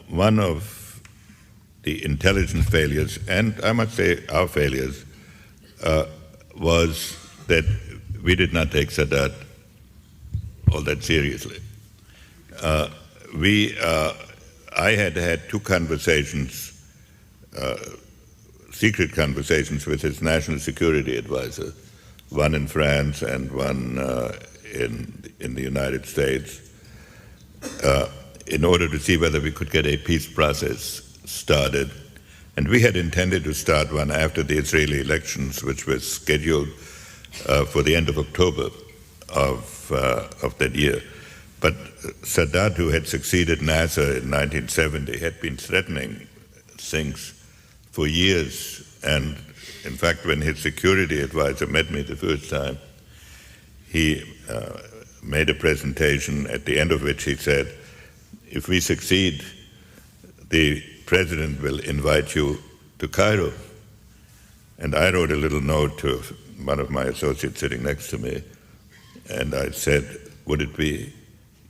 One of the intelligence failures, and I must say our failures, was that we did not take Sadat all that seriously. I had two conversations, secret conversations with his national security advisor, one in France and one in the United States, in order to see whether we could get a peace process started. And we had intended to start one after the Israeli elections, which was scheduled for the end of October of that year. But Sadat, who had succeeded Nasser in 1970, had been threatening things for years. And in fact, when his security advisor met me the first time, he made a presentation at the end of which he said, if we succeed, the president will invite you to Cairo. And I wrote a little note to one of my associates sitting next to me, and I said, would it be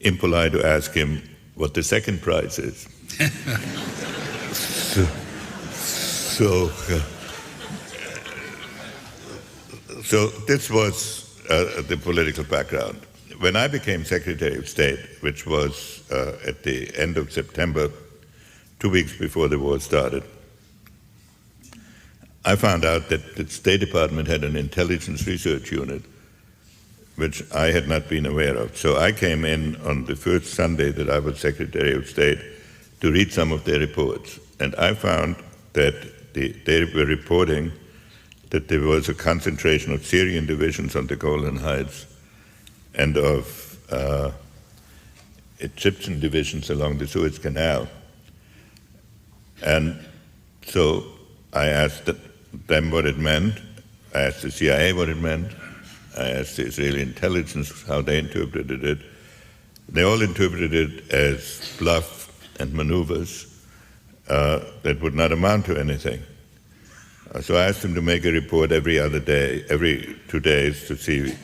impolite to ask him what the second prize is? So this was the political background. When I became Secretary of State, which was at the end of September, 2 weeks before the war started, I found out that the State Department had an intelligence research unit, which I had not been aware of. So I came in on the first Sunday that I was Secretary of State to read some of their reports. And I found that they were reporting that there was a concentration of Syrian divisions on the Golan Heights and of Egyptian divisions along the Suez Canal. And so I asked them what it meant. I asked the CIA what it meant. I asked the Israeli intelligence how they interpreted it. They all interpreted it as bluff and maneuvers that would not amount to anything. So I asked them to make a report every other day, every 2 days, to see.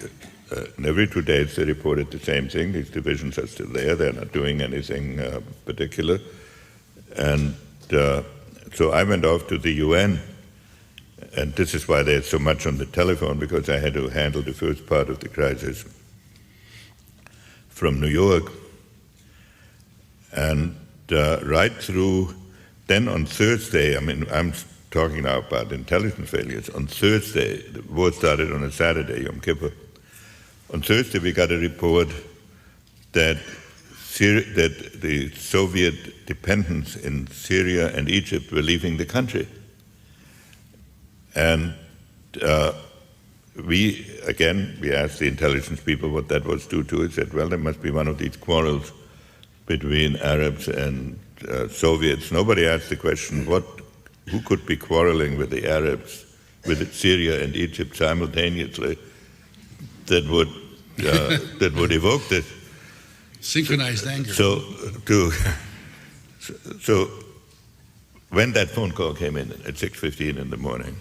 And every 2 days they reported the same thing. These divisions are still there. They're not doing anything particular. And so I went off to the UN. And this is why there's so much on the telephone, because I had to handle the first part of the crisis from New York. And right through, then on Thursday, I mean, I'm talking now about intelligence failures. On Thursday, the war started on a Saturday, Yom Kippur. On Thursday, we got a report that the Soviet dependents in Syria and Egypt were leaving the country. And we asked the intelligence people what that was due to. It said, well, there must be one of these quarrels between Arabs and Soviets. Nobody asked the question, who could be quarreling with the Arabs, with Syria and Egypt simultaneously, that would evoke this. Synchronized anger. So when that phone call came in at 6:15 in the morning,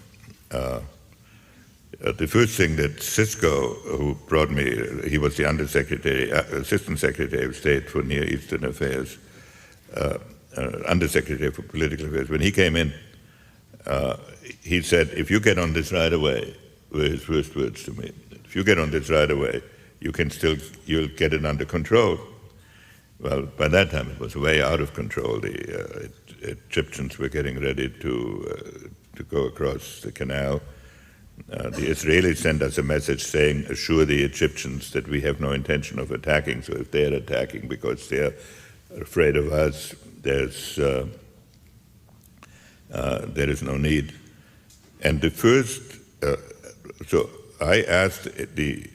the first thing that Cisco, who brought me, he was the Assistant Secretary of State for Near Eastern Affairs, Undersecretary for Political Affairs, when he came in, he said, if you get on this right away, were his first words to me, if you get on this right away, you'll get it under control. Well, by that time it was way out of control. The Egyptians were getting ready to go across the canal. The Israelis sent us a message saying, assure the Egyptians that we have no intention of attacking. So if they're attacking because they're afraid of us, there is no need. And the first, so I asked the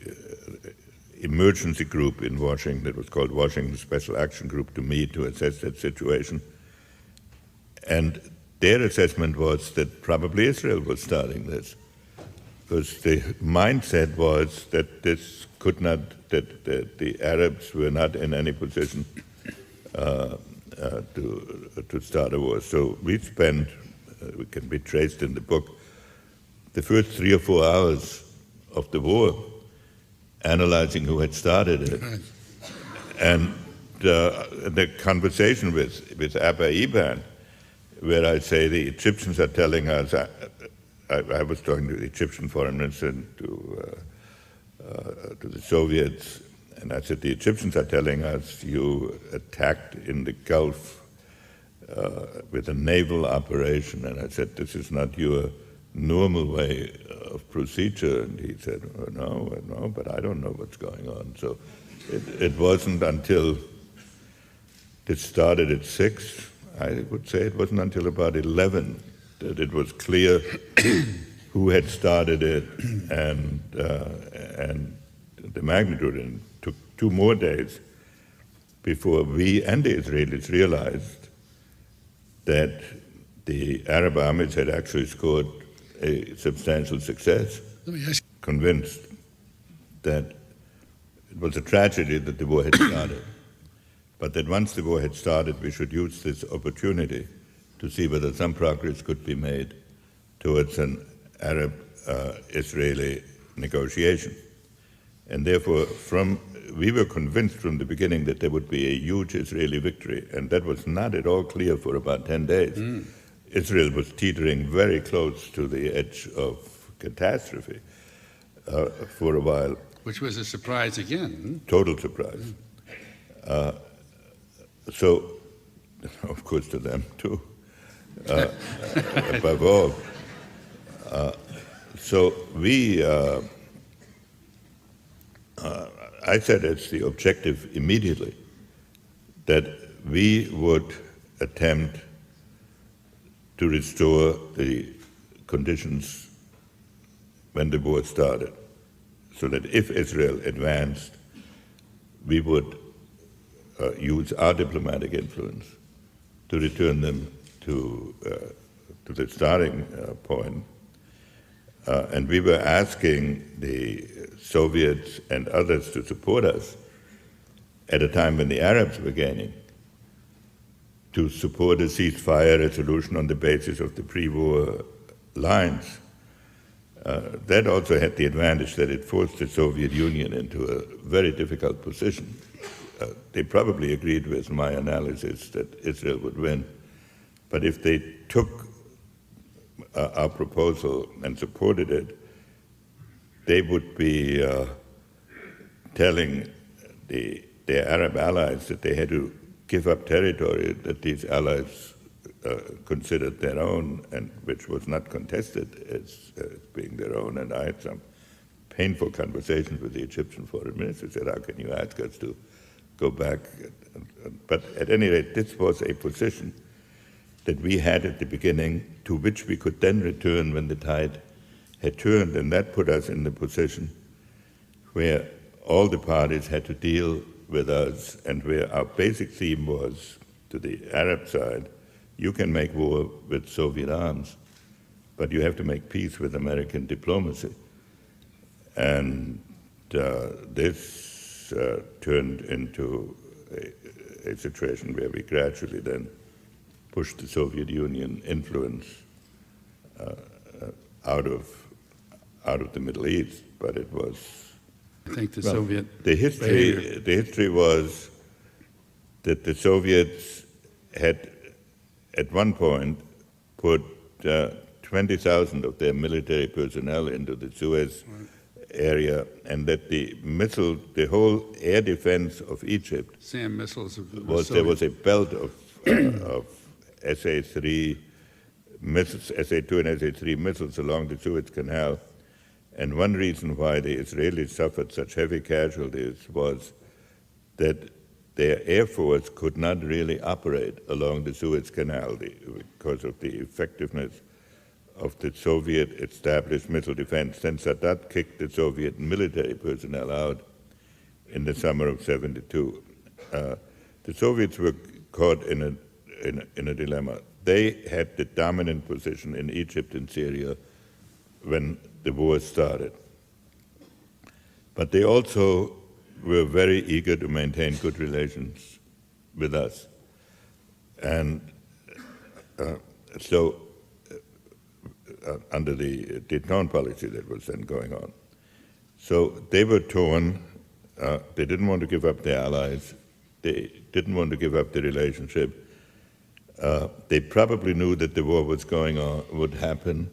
emergency group in Washington, that was called Washington Special Action Group, to meet to assess that situation. And their assessment was that probably Israel was starting this, because the mindset was that this could not, that the Arabs were not in any position to start a war. So we spent, it can be traced in the book, the first 3 or 4 hours of the war analyzing who had started it. And the conversation with Abba Eban, where I say the Egyptians are telling us, I was talking to the Egyptian foreign minister and to the Soviets, and I said, the Egyptians are telling us you attacked in the Gulf with a naval operation, and I said, this is not your normal way of procedure, and he said, oh, no, but I don't know what's going on. So it wasn't until it started at 6, I would say it wasn't until about 11 that it was clear who had started it and the magnitude. And it took 2 more days before we and the Israelis realized that the Arab armies had actually scored a substantial success. Let me ask you. Convinced that it was a tragedy that the war had started, but that once the war had started, we should use this opportunity to see whether some progress could be made towards an Arab-Israeli negotiation. And therefore, we were convinced from the beginning that there would be a huge Israeli victory, and that was not at all clear for about 10 days. Israel was teetering very close to the edge of catastrophe for a while. Which was a surprise again. Total surprise. So, of course, to them too, above all. So I said it's the objective immediately that we would attempt to restore the conditions when the war started, so that if Israel advanced, we would use our diplomatic influence to return them to the starting point. And we were asking the Soviets and others to support us at a time when the Arabs were gaining, to support a ceasefire resolution on the basis of the pre-war lines. That also had the advantage that it forced the Soviet Union into a very difficult position. They probably agreed with my analysis that Israel would win, but if they took our proposal and supported it, they would be telling their Arab allies that they had to give up territory that these allies considered their own, and which was not contested as being their own. And I had some painful conversations with the Egyptian foreign minister. Said, how can you ask us to go back? But at any rate, this was a position that we had at the beginning, to which we could then return when the tide had turned, and that put us in the position where all the parties had to deal with us, and where our basic theme was, to the Arab side, you can make war with Soviet arms, but you have to make peace with American diplomacy. And this turned into a situation where we gradually then pushed the Soviet Union influence out of the Middle East, but it was. I think the Soviet the history was that the Soviets had at one point put 20,000 of their military personnel into the Suez area, and that the whole air defense of Egypt SAM missiles there was a belt of SA-3 missiles, SA-2 and SA-3 missiles along the Suez Canal. And one reason why the Israelis suffered such heavy casualties was that their air force could not really operate along the Suez Canal because of the effectiveness of the Soviet established missile defense. Then Sadat kicked the Soviet military personnel out in the summer of '72. The Soviets were caught in a dilemma. They had the dominant position in Egypt and Syria when the war started. But they also were very eager to maintain good relations with us. And so under the détente policy that was then going on. So they were torn. They didn't want to give up their allies, They didn't want to give up the relationship. They probably knew that the war was going on, would happen.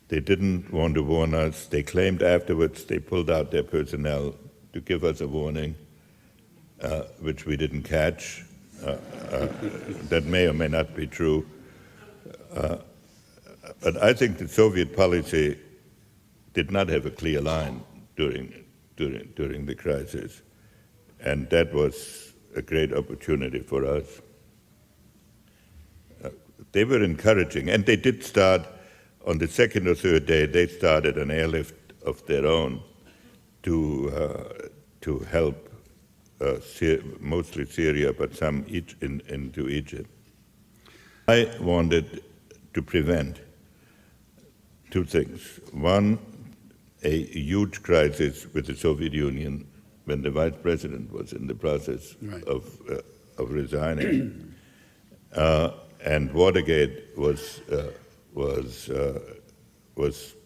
They didn't want to warn us. They claimed afterwards they pulled out their personnel to give us a warning, which we didn't catch. That may or may not be true. But I think the Soviet policy did not have a clear line during the crisis, and that was a great opportunity for us. They were encouraging, and they did start on the second or third day. They started an airlift of their own to help mostly Syria, but some into Egypt. I wanted to prevent two things. One, a huge crisis with the Soviet Union when the vice president was in the process of resigning, and Watergate was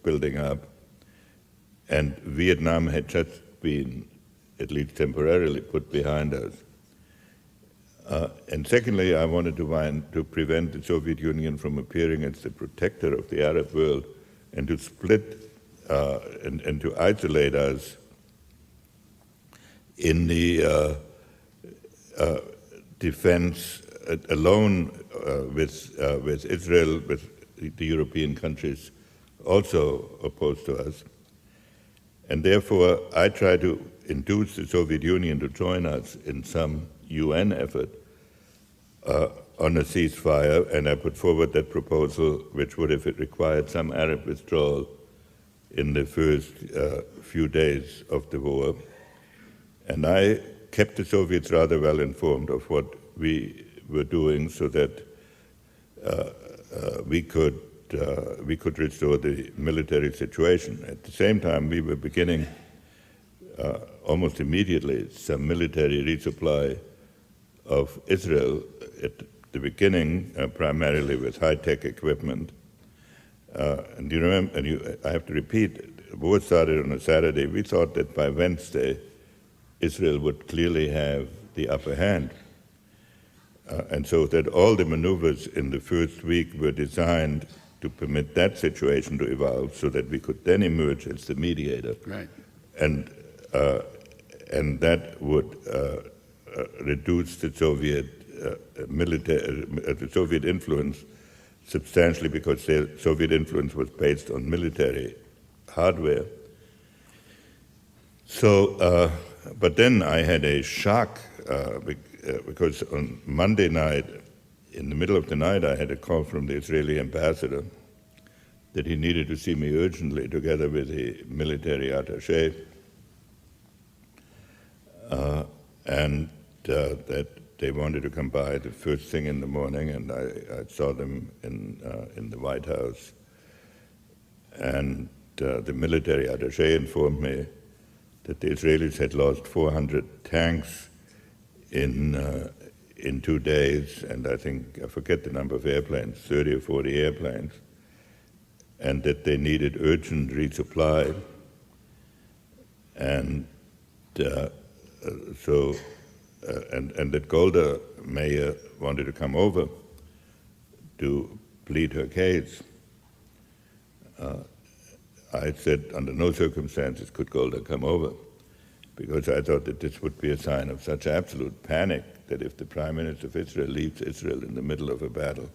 building up, and Vietnam had just been, at least temporarily, put behind us. And secondly, I wanted to prevent the Soviet Union from appearing as the protector of the Arab world and to split and to isolate us in the defense alone with Israel, with the European countries also opposed to us. And therefore, I tried to induce the Soviet Union to join us in some UN effort on a ceasefire, and I put forward that proposal, which would have required some Arab withdrawal in the first few days of the war. And I kept the Soviets rather well informed of what we were doing so that we could restore the military situation. At the same time, we were beginning almost immediately some military resupply of Israel at the beginning, primarily with high-tech equipment. And you remember, I have to repeat, the war started on a Saturday. We thought that by Wednesday, Israel would clearly have the upper hand. And so that all the maneuvers in the first week were designed to permit that situation to evolve so that we could then emerge as the mediator. Right. And that would reduce the Soviet the Soviet influence substantially, because the Soviet influence was based on military hardware. So, but then I had a shock because on Monday night, in the middle of the night, I had a call from the Israeli ambassador that he needed to see me urgently together with the military attaché, and that they wanted to come by the first thing in the morning, and I saw them in the White House. And the military attaché informed me that the Israelis had lost 400 tanks in 2 days, and I forget the number of airplanes, 30 or 40 airplanes, and that they needed urgent resupply. And and that Golda Meir wanted to come over to plead her case. I said, under no circumstances could Golda come over, because I thought that this would be a sign of such absolute panic that if the Prime Minister of Israel leaves Israel in the middle of a battle,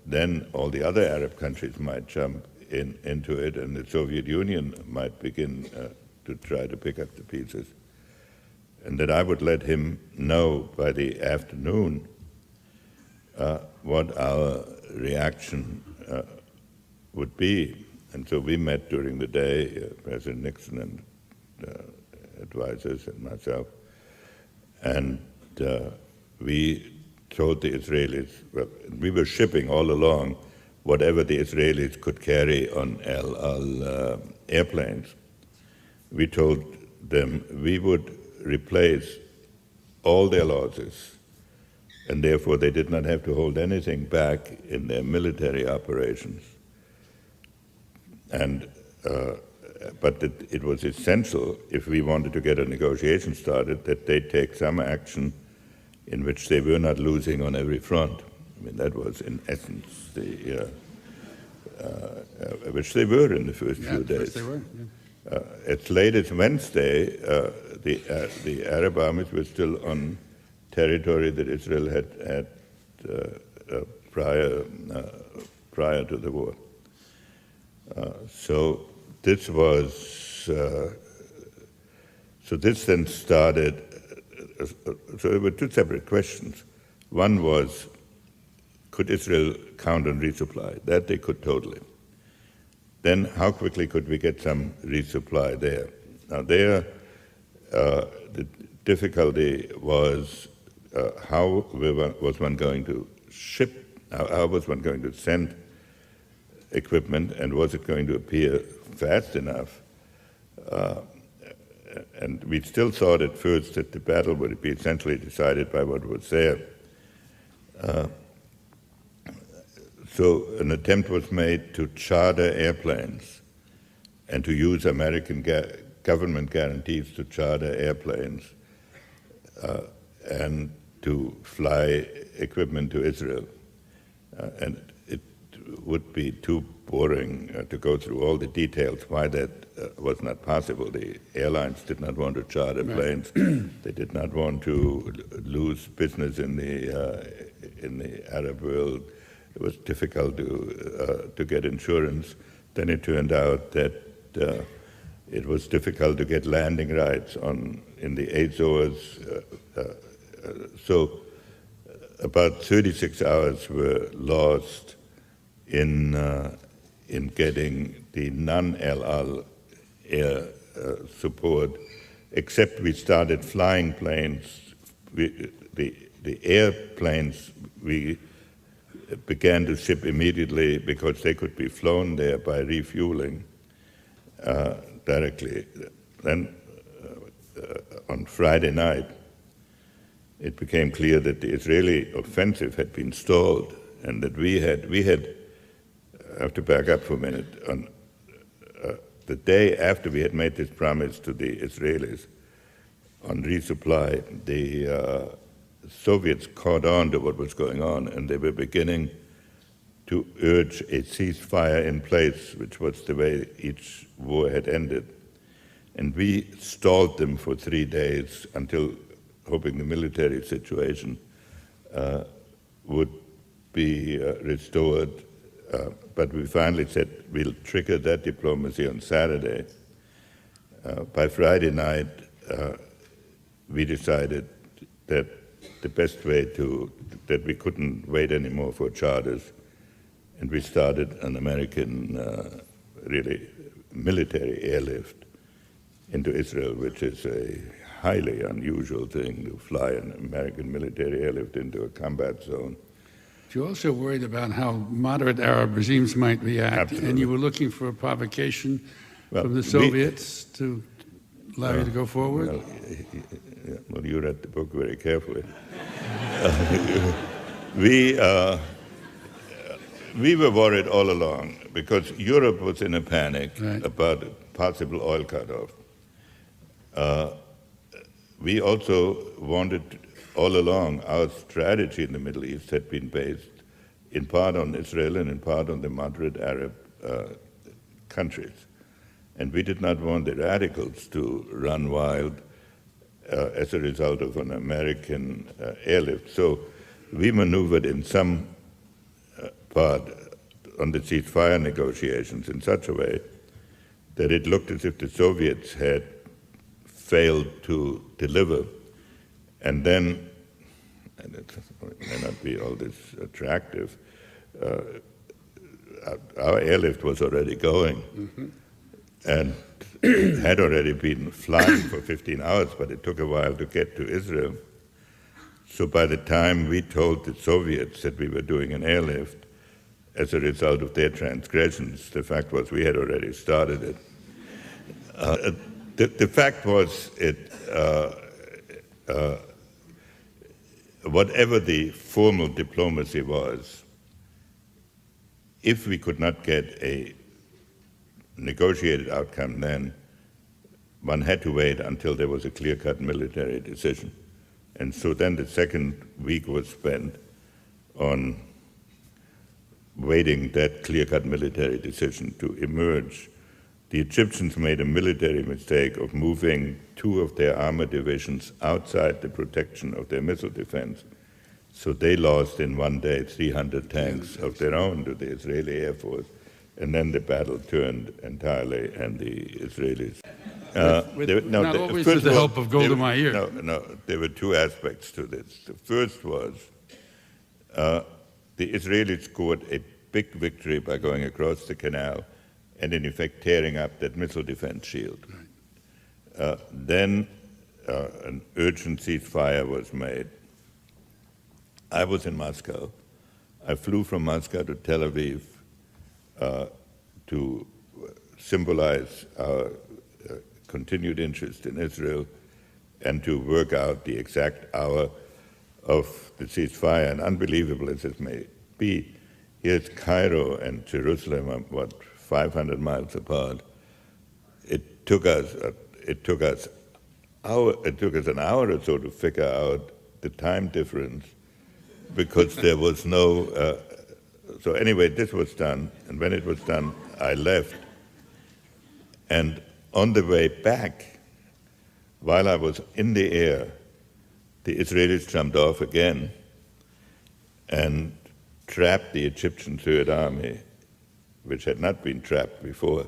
then all the other Arab countries might jump into it, and the Soviet Union might begin to try to pick up the pieces. And that I would let him know by the afternoon what our reaction would be. And so we met during the day, President Nixon and advisors and myself, and we told the Israelis, well, we were shipping all along whatever the Israelis could carry on El Al airplanes. We told them we would replace all their losses, and therefore they did not have to hold anything back in their military operations. And but it was essential, if we wanted to get a negotiation started, that they take some action in which they were not losing on every front. I mean, that was in essence which they were in the first few days. They were. Yeah. As late as Wednesday, the Arab armies were still on territory that Israel had prior to the war. So this then started. So there were two separate questions. One was, could Israel count on resupply? That they could totally. Then how quickly could we get some resupply there? Now there, the difficulty was how was one going to ship, how was one going to send equipment, and was it going to appear fast enough? And we still thought at first that the battle would be essentially decided by what was there. So an attempt was made to charter airplanes and to use American government guarantees to charter airplanes and to fly equipment to Israel. And it would be too boring to go through all the details why that was not possible. The airlines did not want to charter planes. They did not want to lose business in the Arab world. It was difficult to get insurance. Then it turned out that it was difficult to get landing rights in the Azores. So about 36 hours were lost in getting the non-El Al air support, except we started flying planes. The airplanes we began to ship immediately because they could be flown there by refueling directly. Then on Friday night, it became clear that the Israeli offensive had been stalled, and that we had I have to back up for a minute. On the day after we had made this promise to the Israelis on resupply, the Soviets caught on to what was going on, and they were beginning to urge a ceasefire in place, which was the way each war had ended. And we stalled them for 3 days until hoping the military situation would be restored. But we finally said we'll trigger that diplomacy on Saturday. By Friday night, we decided that the best way that we couldn't wait anymore for charters, and we started an American, really military airlift into Israel, which is a highly unusual thing to fly an American military airlift into a combat zone. You're also worried about how moderate Arab regimes might react, Absolutely. and you were looking for a provocation from the Soviets to allow you to go forward? Well, you read the book very carefully. We were worried all along because Europe was in a panic about a possible oil cutoff. We also wanted, all along, our strategy in the Middle East had been based in part on Israel and in part on the moderate Arab countries. And we did not want the radicals to run wild as a result of an American airlift. So we maneuvered in some part on the ceasefire negotiations in such a way that it looked as if the Soviets had failed to deliver. And then, and it may not be all this attractive, our airlift was already going and had already been flying for 15 hours, but it took a while to get to Israel. So by the time we told the Soviets that we were doing an airlift, as a result of their transgressions, the fact was we had already started it. The fact was, whatever the formal diplomacy was, if we could not get a negotiated outcome then, one had to wait until there was a clear-cut military decision. And so then the second week was spent on waiting that clear-cut military decision to emerge. The Egyptians made a military mistake of moving 2 of their armored divisions outside the protection of their missile defense. So they lost in one day 300 tanks of their own to the Israeli Air Force. And then the battle turned entirely, and the Israelis... not always with the help of Golda Meir. No, there were 2 aspects to this. The first was the Israelis scored a big victory by going across the canal and in effect tearing up that missile defense shield. Then an urgent ceasefire was made. I was in Moscow. I flew from Moscow to Tel Aviv to symbolize our continued interest in Israel and to work out the exact hour of the ceasefire. And unbelievable as it may be, here's Cairo and Jerusalem, 500 miles apart. It took us an hour or so to figure out the time difference because there was no. So anyway, this was done, and when it was done, I left. And on the way back, while I was in the air, the Israelis jumped off again and trapped the Egyptian Third Army, which had not been trapped before.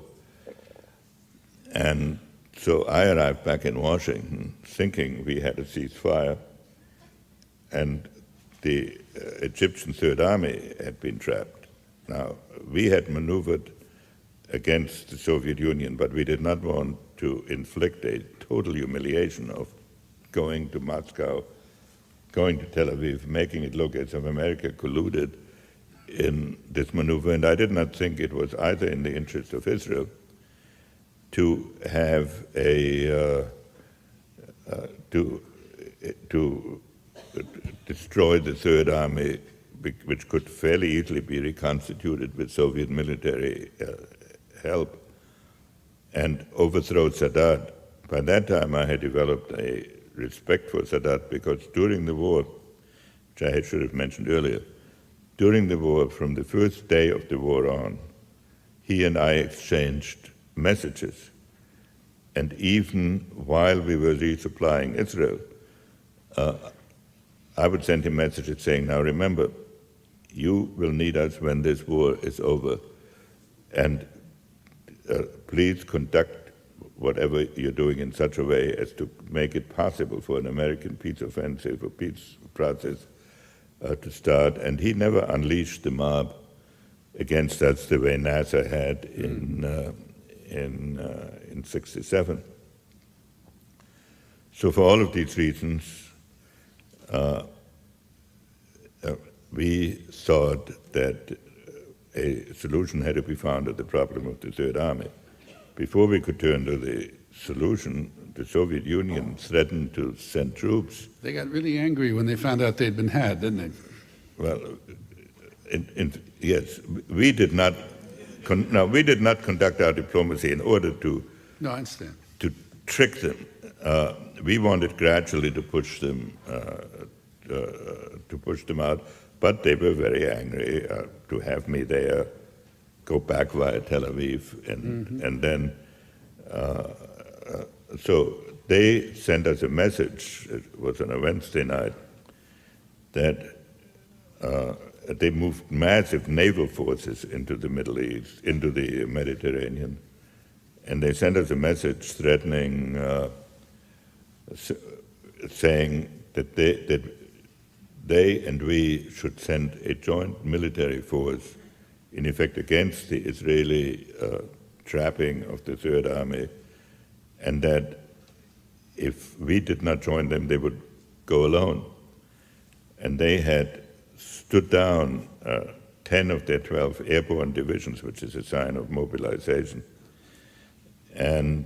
And so I arrived back in Washington thinking we had a ceasefire, and the Egyptian Third Army had been trapped. Now, we had maneuvered against the Soviet Union, but we did not want to inflict a total humiliation of going to Moscow, going to Tel Aviv, making it look as if America colluded in this maneuver. And I did not think it was either in the interest of Israel to have to destroy the Third Army, which could fairly easily be reconstituted with Soviet military help, and overthrow Sadat. By that time, I had developed a respect for Sadat because during the war, which I should have mentioned earlier, during the war, from the first day of the war on, he and I exchanged messages. And even while we were resupplying Israel, I would send him messages saying, now remember, you will need us when this war is over, and please conduct whatever you're doing in such a way as to make it possible for an American peace offensive or peace process to start. And he never unleashed the mob against us the way NASA had in '67. So for all of these reasons, we thought that a solution had to be found to the problem of the Third Army. Before we could turn to the solution, the Soviet Union threatened to send troops. They got really angry when they found out they'd been had, didn't they? Well, yes, we did not. We did not conduct our diplomacy in order to. No, I understand. To trick them. We wanted gradually to push them out, but they were very angry to have me there, go back via Tel Aviv, and then so they sent us a message. It was on a Wednesday night that they moved massive naval forces into the Middle East, into the Mediterranean, and they sent us a message threatening, saying that they and we should send a joint military force, in effect against the Israeli trapping of the Third Army, and that if we did not join them, they would go alone. And they had stood down 10 of their 12 airborne divisions, which is a sign of mobilization. And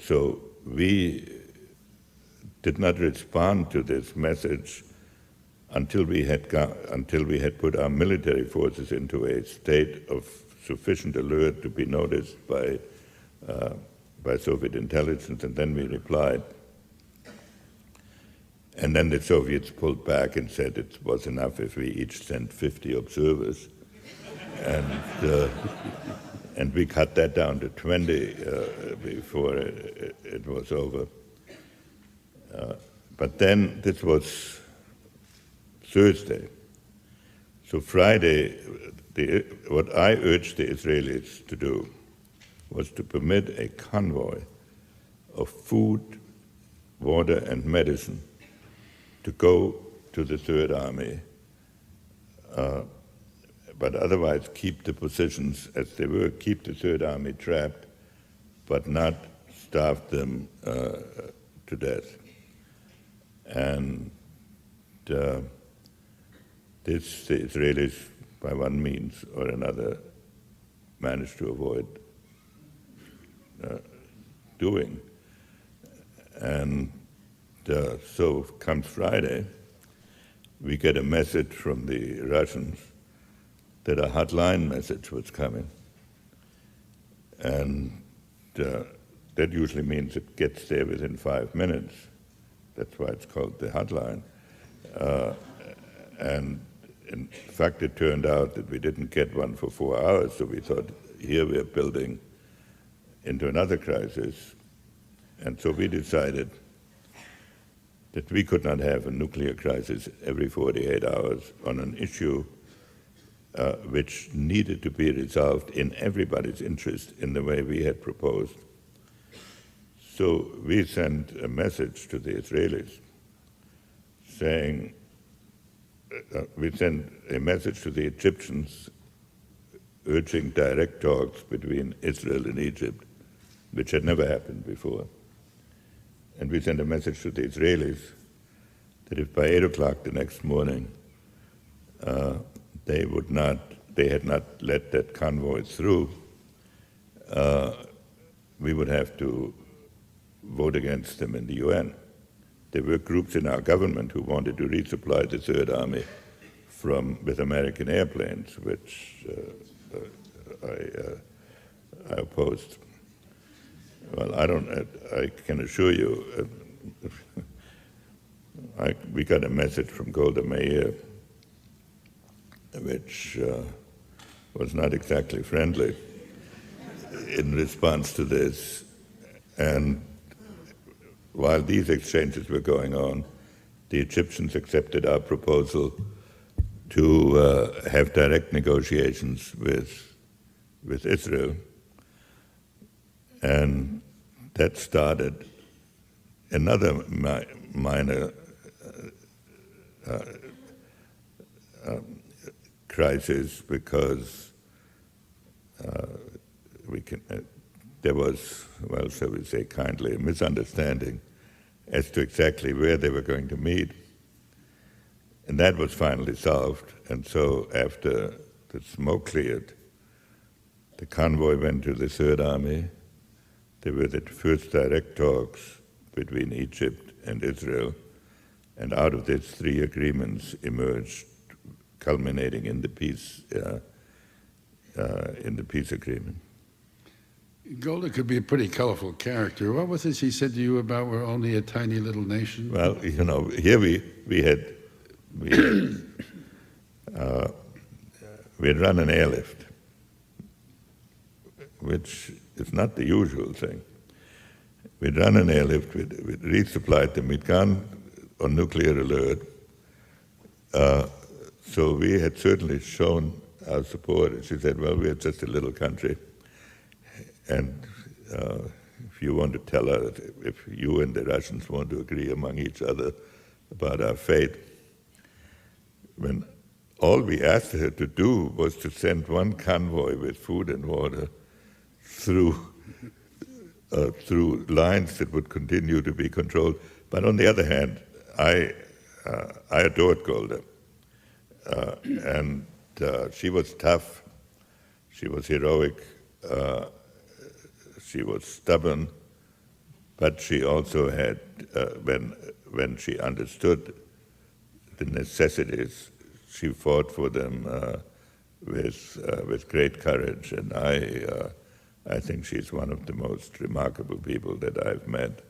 so we did not respond to this message until we had put our military forces into a state of sufficient alert to be noticed by Soviet intelligence, and then we replied. And then the Soviets pulled back and said it was enough if we each sent 50 observers. And we cut that down to 20 before it was over. But then this was Thursday. So Friday, what I urged the Israelis to do was to permit a convoy of food, water, and medicine to go to the Third Army, but otherwise keep the positions as they were, keep the Third Army trapped, but not starve them to death. And this the Israelis, by one means or another, managed to avoid doing. And so comes Friday, we get a message from the Russians that a hotline message was coming. And that usually means it gets there within 5 minutes. That's why it's called the hotline. And in fact, it turned out that we didn't get one for 4 hours, so we thought, here we're building into another crisis. And so we decided that we could not have a nuclear crisis every 48 hours on an issue which needed to be resolved in everybody's interest in the way we had proposed. So we sent a message to the Israelis saying, we sent a message to the Egyptians urging direct talks between Israel and Egypt, which had never happened before. And we sent a message to the Israelis that if by 8 o'clock the next morning they had not let that convoy through, we would have to vote against them in the UN. There were groups in our government who wanted to resupply the Third Army with American airplanes, which I opposed. Well, I can assure you, we got a message from Golda Meir, which was not exactly friendly in response to this. And while these exchanges were going on, the Egyptians accepted our proposal to have direct negotiations with Israel. And that started another minor crisis, because there was, well, shall we say kindly, a misunderstanding as to exactly where they were going to meet. And that was finally solved. And so after the smoke cleared, the convoy went to the Third Army. There were the first direct talks between Egypt and Israel, and out of this 3 agreements emerged, culminating in the peace agreement. Golda could be a pretty colorful character. What was it she said to you about we're only a tiny little nation? Well, you know, here we had run an airlift, which is not the usual thing. We'd run an airlift, we'd resupplied them, we'd gone on nuclear alert. So we had certainly shown our support. And she said, well, we're just a little country. And if you want to tell her, if you and the Russians want to agree among each other about our fate, when all we asked her to do was to send one convoy with food and water through lines that would continue to be controlled. But on the other hand, I adored Golda. And she was tough, she was heroic, she was stubborn, but she also had, when she understood the necessities, she fought for them with great courage, and I think she's one of the most remarkable people that I've met.